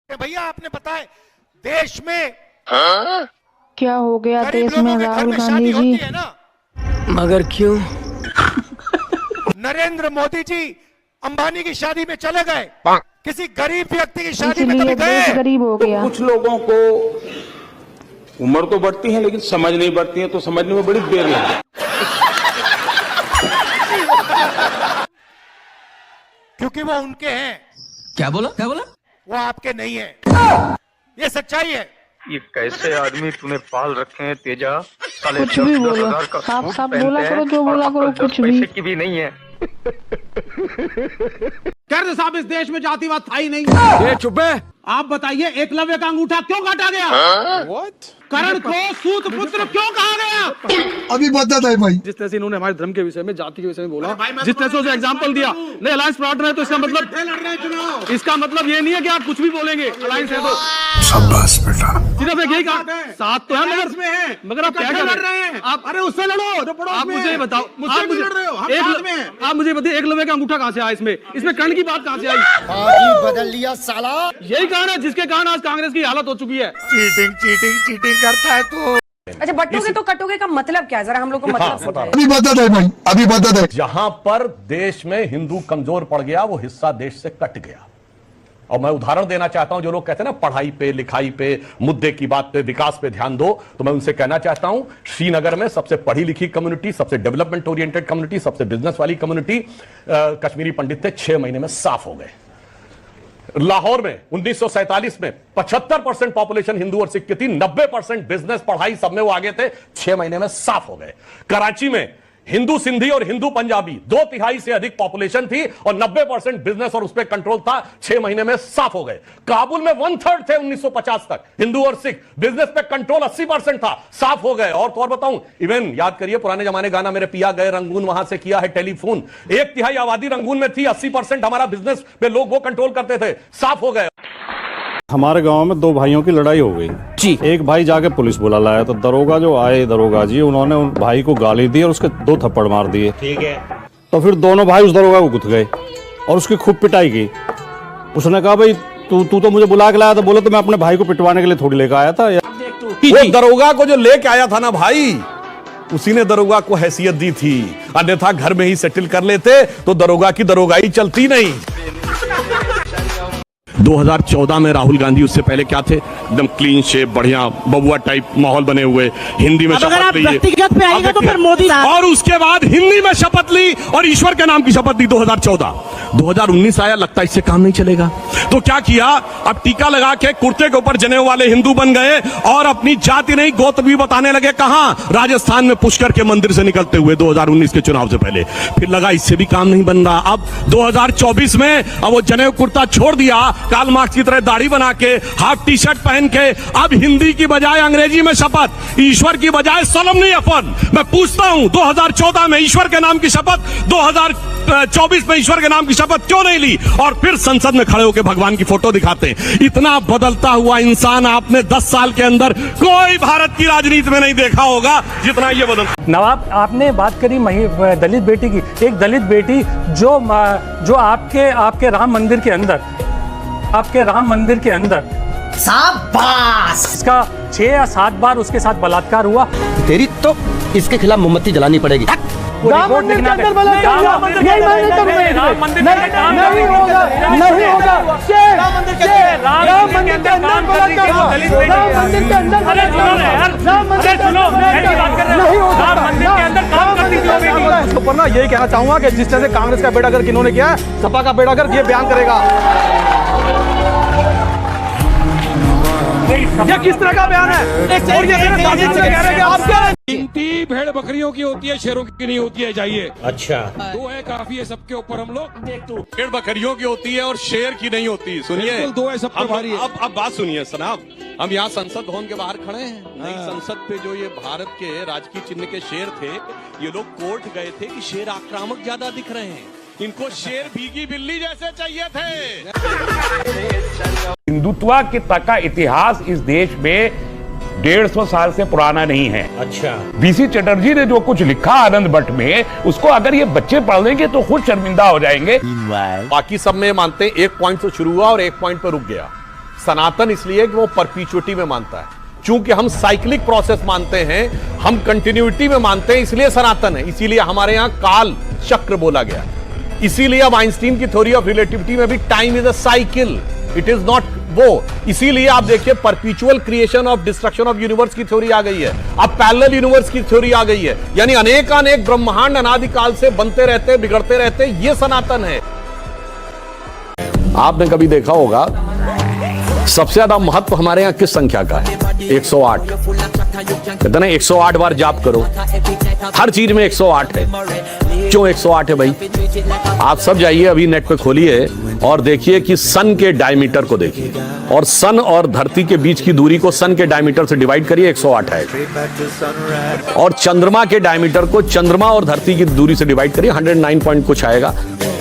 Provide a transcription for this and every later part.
भैया आपने बताया देश में क्या हो गया गरीब देश में लोगों के घर राहुल में गांधी शादी होती जी? है ना, मगर क्यों? नरेंद्र मोदी जी अंबानी की शादी में चले गए, किसी गरीब व्यक्ति की शादी में इसलिए कभी गए? देश गरीब हो गया। कुछ लोगों को उम्र तो बढ़ती है लेकिन समझ नहीं बढ़ती है, तो समझने में बड़ी देर लगती। क्योंकि वो उनके हैं, क्या बोला? वो आपके नहीं है। ये सच्चाई है। ये कैसे आदमी तूने पाल रखे हैं तेजा? साले कुछ भी 10,000 बोलो, का साफ सूट साफ पहनते बोला हैं करो, जो और बोला करो, अक्ल 10 कुछ भी। पैसे की भी नहीं है। कर्ज साहब, इस देश में जातिवाद था ही नहीं। ये चुप है। आप बताइए, एकलव्य का अंगूठा क्यों काटा गया? कर्ण को सूत पुत्र क्यों कहा गया? अभी बता था भाई। जिस तरह से इन्होंने हमारे धर्म के विषय में, जाति के विषय में बोला, जिस तरह से उसे एग्जाम्पल दिया, नहीं अलायंस पार्टनर है तो इसका मतलब लड़ रहे हैं चुनाव। इसका मतलब ये नहीं है कि आप कुछ भी बोलेंगे अलायंस है तो। शाबाश बेटा। सिर्फ एक यही कहा, साथ तो है में है, मगर आप क्या लड़ रहे हैं? आप अरे उससे लड़ो जो पड़ोस आप में मुझे है। बताओ, आप लड़ रहे हो, हम साथ में हैं। आप मुझे बताइए एकलव्य का अंगूठा कहाँ से आया? इसमें कर्ण की बात कहाँ से आई? बदल लिया साला। यही कारण है जिसके कारण आज कांग्रेस की हालत हो चुकी है। चीटिंग करता है तो। अच्छा, बटोगे तो कटोगे का मतलब क्या है? जरा हम लोग को मतलब समझाइए। अभी बता था भाई, अभी बता था। जहां पर देश में हिंदू कमजोर पड़ गया वो हिस्सा देश से कट गया। और मैं उदाहरण देना चाहता हूं, जो लोग कहते हैं ना पढ़ाई पे, लिखाई पे, मुद्दे की बात पे, विकास पे ध्यान दो, तो मैं उनसे कहना चाहता हूं श्रीनगर में सबसे पढ़ी लिखी कम्युनिटी, सबसे डेवलपमेंट ओरिएंटेड कम्युनिटी, सबसे बिजनेस वाली कम्युनिटी कश्मीरी पंडित थे, 6 महीने में साफ हो गए। लाहौर में 1947 में 75% पॉपुलेशन हिंदू और सिख की थी, 90% बिजनेस, पढ़ाई सब में वो आगे थे, 6 महीने में साफ हो गए। कराची में हिंदू सिंधी और हिंदू पंजाबी 2/3 से अधिक पॉपुलेशन थी और 90% बिजनेस और उस पर कंट्रोल था, 6 महीने में साफ हो गए। काबुल में 1/3 थे 1950 तक हिंदू और सिख, बिजनेस पे कंट्रोल 80% था, साफ हो गए। और तो और बताऊं, इवन याद करिए पुराने जमाने गाना मेरे पिया गए रंगून, वहां से किया है टेलीफोन, 1/3 आबादी रंगून में थी, 80% हमारा बिजनेस पे लोग वो कंट्रोल करते थे, साफ हो गए। हमारे गांव में 2 भाइयों की लड़ाई हो गई जी। एक भाई जाके पुलिस बुला लाया, तो दरोगा जो आए, दरोगा जी, उन्होंने उन भाई को गाली दी और उसके 2 थप्पड़ मार दिए। ठीक है। तो फिर दोनों भाई उस दरोगा को गुथ गए और उसकी खूब पिटाई की। उसने कहा भाई तू तो मुझे बुला के लाया था, बोला तो मैं अपने भाई को पिटवाने के लिए थोड़ी लेकर आया था। वो दरोगा को जो लेके आया था ना भाई, उसी ने दरोगा को हैसियत दी थी, अन्यथा घर में ही सेटल कर लेते तो दरोगा की दरोगाई चलती नहीं। 2014 में राहुल गांधी, उससे पहले क्या थे, एकदम क्लीन शेप, बढ़िया बबुआ टाइप माहौल बने हुए, हिंदी में शपथ ली, व्यक्तिगत पे आएगा तो फिर मोदी, और उसके बाद हिंदी में शपथ ली और ईश्वर के नाम की शपथ ली 2014। 2019 आया, लगता इससे काम नहीं चलेगा, तो क्या किया, अब टीका लगा के कुर्ते के ऊपर जनेऊ वाले हिंदू बन गए और अपनी जाति नहीं गोत्र भी बताने लगे। कहां? राजस्थान में पुष्कर के मंदिर से निकलते हुए 2019 के चुनाव से पहले। फिर लगा इससे भी काम नहीं बन रहा, अब 2024 में अब वो जनेऊ कुर्ता छोड़ दिया, कार्ल मार्क्स की तरह दाढ़ी बना के, हाफ टी शर्ट पहन के, अब हिंदी की बजाय अंग्रेजी में शपथ, ईश्वर की बजाय सोलमनी अपन। मैं पूछता हूं 2014 में ईश्वर के नाम की शपथ, 2024 में ईश्वर के नाम की शपथ क्यों नहीं ली? और फिर संसद में खड़े होकर भगवान की फोटो दिखाते हैं। इतना बदलता हुआ इंसान आपने 10 साल के अंदर कोई भारत की राजनीति में नहीं देखा होगा जितना ये बदल। नवाब, आपने बात करी दलित बेटी की, एक दलित बेटी जो आपके राम मंदिर के अंदर शाबाश! इसका 6 या 7 बार उसके साथ बलात्कार हुआ। तेरी तो इसके खिलाफ मोमबत्ती जलानी पड़ेगी। राम मंदिर के अंदर बलात्कार हुआ, यही मानने करूंगा। राम मंदिर नहीं होगा, नहीं होगा। राम मंदिर के अंदर बलात्कार हुआ, राम मंदिर के अंदर बलात्कार हुआ, राम मंदिर के अंदर नहीं हो सकता। मंदिर के अंदर काम करती थी उसके ऊपर ना यही कहना चाहूंगा कि जिस तरह से कांग्रेस का बेड़ा गर्क इन्होंने किया, सपा का बेड़ा गर्क ये बयान करेगा। ये किस तरह का बयान है? और ये मेरे साथी से कह रहे हैं कि आप क्या गिनती भेड़ बकरियों की होती है, शेरों की नहीं होती है। जाइए, अच्छा 2 है काफी है सबके ऊपर। हम लोग भेड़ बकरियों की होती है और शेर की नहीं होती। सुनिए, 2 है सबके भारी है। अब बात सुनिए सनाब, हम यहाँ संसद भवन के बाहर खड़े हैं, नई संसद पे जो ये भारत के राजकीय चिन्ह के शेर थे, ये लोग कोर्ट गए थे कि शेर आक्रामक ज्यादा दिख रहे हैं, इनको शेर भीगी बिल्ली जैसे चाहिए थे। हिंदुत्व का इतिहास इस देश में 150 साल से पुराना नहीं है। अच्छा, बीसी चटर्जी ने जो कुछ लिखा आनंद भट्ट में, उसको अगर ये बच्चे पढ़ लेंगे तो खुद शर्मिंदा हो जाएंगे। बाकी सब में मानते हैं 1 पॉइंट से शुरू हुआ और 1 पॉइंट पर रुक गया। सनातन इसलिए कि वो परपीचुटी में मानता है। चूंकि हम साइक्लिक प्रोसेस मानते हैं, हम कंटिन्यूटी में मानते हैं, इसलिए सनातन है। इसीलिए हमारे यहां काल चक्र बोला गया। इसीलिए अब आइंस्टीन की थ्योरी ऑफ रिलेटिविटी में भी time is a cycle, it is not वो। इसीलिए आप देखिए परपीचुअल creation of destruction of universe की थ्योरी आ गई है, अब पैरेलल यूनिवर्स की थ्योरी आ गई है। यानी अनेक ब्रह्मांड अनादिकाल से बनते रहते, बिगड़ते रहते, ये सनातन है। आपने कभी देखा होगा सबसे ज्यादा महत्व हमारे यहां किस संख्या का है? 108। कहते ना 108 बार जाप करो, हर चीज में 108 है। क्यों 108 है भाई? आप सब जाइए अभी नेट पे खोलिए और देखिए कि सन के डायमीटर को देखिए, और सन और धरती के बीच की दूरी को सन के डायमीटर से डिवाइड करिए, 108 आएगा। और चंद्रमा के डायमीटर को चंद्रमा और धरती की दूरी से डिवाइड करिए, 109 पॉइंट कुछ आएगा,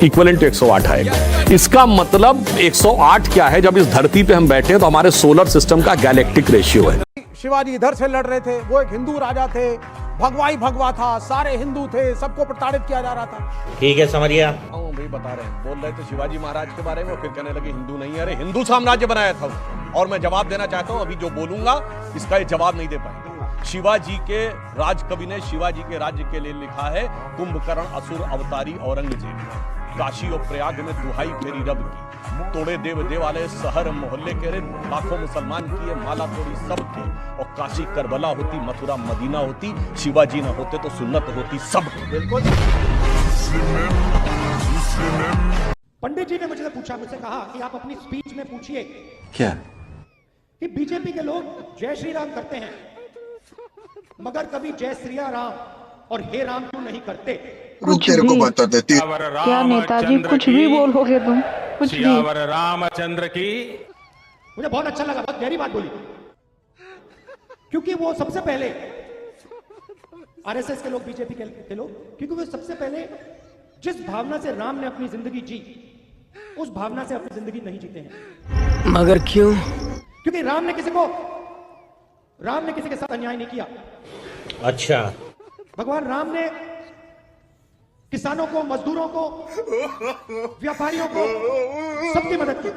इक्विवेलेंट 108 आएगा। इसका मतलब 108 क्या है? जब इस धरती पे हम बैठे तो हमारे सोलर सिस्टम का गैलेक्टिक रेशियो है। शिवाजी इधर से लड़ रहे थे, वो एक हिंदू राजा थे, भगवाई भगवा था, सारे हिंदू थे, सबको प्रताड़ित किया जा रहा था। ठीक है, समझ गया। भाई बता रहे हैं, बोल रहे थे शिवाजी महाराज के बारे में, फिर कहने लगे हिंदू नहीं है। अरे हिंदू साम्राज्य बनाया था वो। और मैं जवाब देना चाहता हूं, अभी जो बोलूंगा इसका ये जवाब नहीं दे पाएंगे। शिवाजी के राजकवि ने शिवाजी के राज्य के लिए लिखा है, कुंभकर्ण असुर अवतारी औरंगजेब, काशी और प्रयाग में दुहाई फेरी रब की, तोड़े देव देवालय शहर मोहल्ले के रे, लाखों मुसलमान किए माला तोड़ी सब की, और काशी करबला होती, मथुरा मदीना होती, शिवाजी न होते तो सुन्नत होती सब की। बिल्कुल। पंडित जी ने मुझसे कहा कि आप अपनी स्पीच में पूछिए क्या कि बीजेपी के लोग जय श्री राम करते हैं, मगर कभी जय श्री राम और हे राम क्यों नहीं करते? तेरे को बता देती। क्या नेताजी कुछ भी बोलोगे तुम, कुछ भी। रामचंद्र की। मुझे बहुत अच्छा लगा, बहुत गहरी बात बोली, क्योंकि वो सबसे पहले आरएसएस के लोग, बीजेपी के लोग, क्योंकि वो सबसे पहले जिस भावना से राम ने अपनी जिंदगी जी, उस भावना से अपनी जिंदगी नहीं जीते हैं। मगर क्यों? क्योंकि राम ने किसी के साथ अन्याय नहीं किया। अच्छा। भगवान राम ने किसानों को, मजदूरों को, व्यापारियों को, सबकी मदद की।